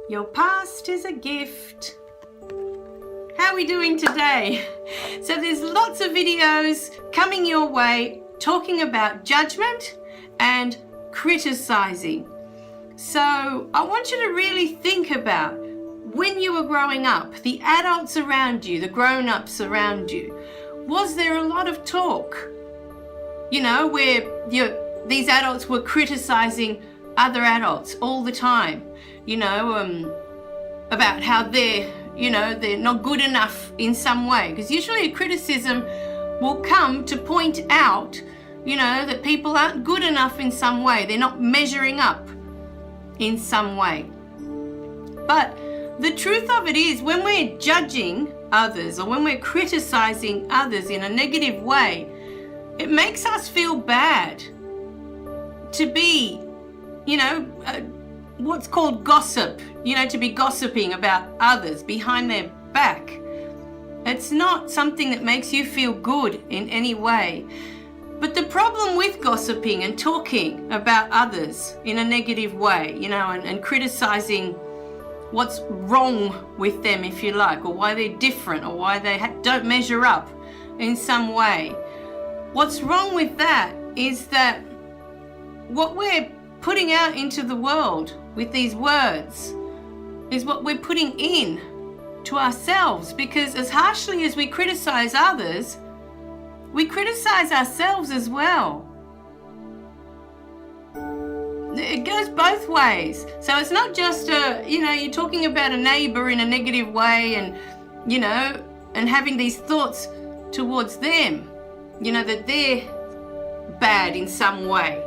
Your past is a gift. How are we doing today? So there's lots of videos coming your way talking about judgment and criticizing. So I want you to really think about when you were growing up, the adults around you, the grown-ups around you, was there a lot of talk, where these adults were criticizing other adults all the time, about how they're not good enough in some way? Because usually a criticism will come to point out, that people aren't good enough in some way. They're not measuring up in some way. But the truth of it is, when we're judging others or when we're criticizing others in a negative way, it makes us feel bad to be, what's called gossip, to be gossiping about others behind their back. It's not something that makes you feel good in any way. But the problem with gossiping and talking about others in a negative way, and criticizing what's wrong with them, if you like, or why they're different, or why they don't measure up in some way. What's wrong with that is that what we're putting out into the world with these words is what we're putting in to ourselves, because as harshly as we criticize others, we criticize ourselves as well. It goes both ways. So it's not just you're talking about a neighbor in a negative way and having these thoughts towards them, that they're bad in some way.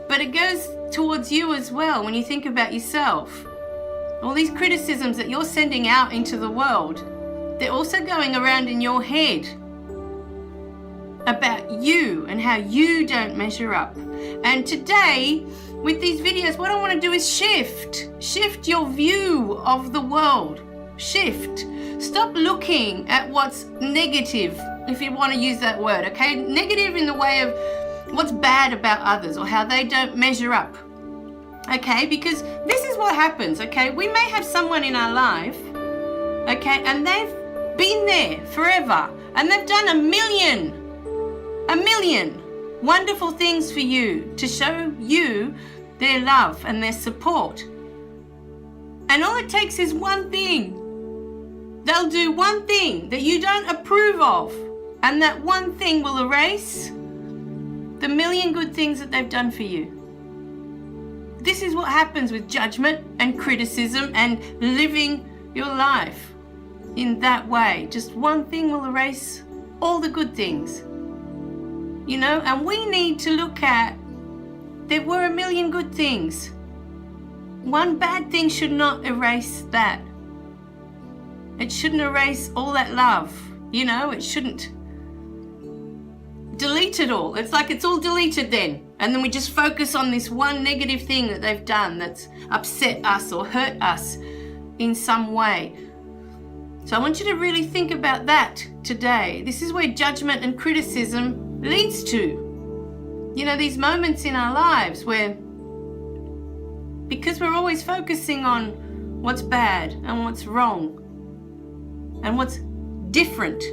But it goes towards you as well when you think about yourself. All these criticisms that you're sending out into the world, they're also going around in your head about you and how you don't measure up. And today, with these videos, what I want to do is shift your view of the world. Shift. Stop looking at what's negative, if you want to use that word, okay? Negative in the way of what's bad about others or how they don't measure up, okay? Because this is what happens, okay? We may have someone in our life, okay, and they've been there forever and they've done a million wonderful things for you to show you their love and their support. And all it takes is one thing. They'll do one thing that you don't approve of, and that one thing will erase the million good things that they've done for you. This is what happens with judgment and criticism and living your life in that way. Just one thing will erase all the good things. And we need to look at, there were a million good things. One bad thing should not erase that. It shouldn't erase all that love. It shouldn't delete it all. It's like it's all deleted then. And then we just focus on this one negative thing that they've done that's upset us or hurt us in some way. So I want you to really think about that today. This is where judgment and criticism leads to. These moments in our lives where, because we're always focusing on what's bad and what's wrong and what's different,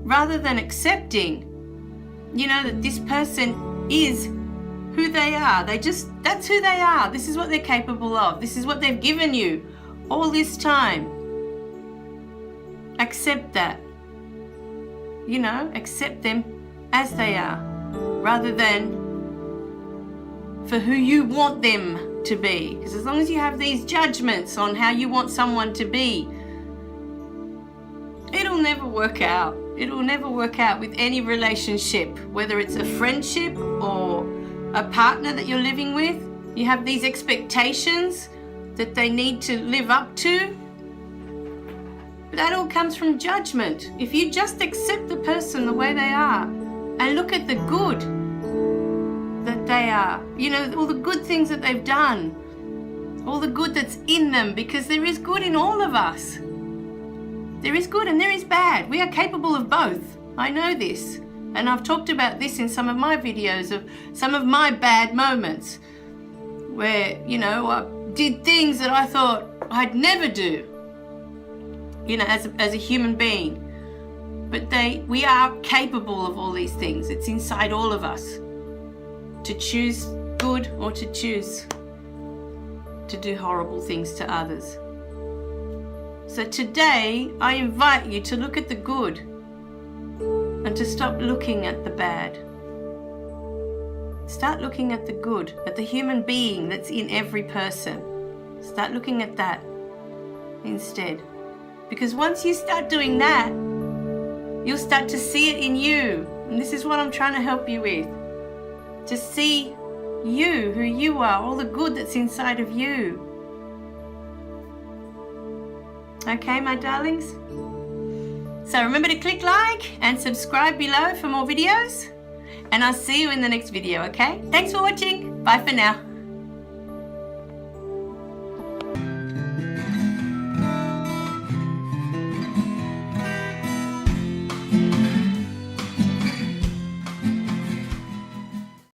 rather than accepting, that this person is who they are. That's who they are. This is what they're capable of. This is what they've given you all this time. Accept that. Accept them as they are, rather than for who you want them to be. Because as long as you have these judgments on how you want someone to be, it'll never work out. It'll never work out with any relationship, whether it's a friendship or a partner that you're living with. You have these expectations that they need to live up to. But that all comes from judgment. If you just accept the person the way they are and look at the good that they are, all the good things that they've done, all the good that's in them, because there is good in all of us. There is good and there is bad. We are capable of both. I know this. And I've talked about this in some of my videos of some of my bad moments where, I've did things that I thought I'd never do, you know, as a human being. But we are capable of all these things. It's inside all of us to choose good or to choose to do horrible things to others. So today, I invite you to look at the good and to stop looking at the bad. Start looking at the good, at the human being that's in every person. Start looking at that instead. Because once you start doing that, you'll start to see it in you. And this is what I'm trying to help you with. To see you, who you are, all the good that's inside of you. Okay, my darlings? So remember to click like and subscribe below for more videos. And I'll see you in the next video, okay? Thanks for watching. Bye for now.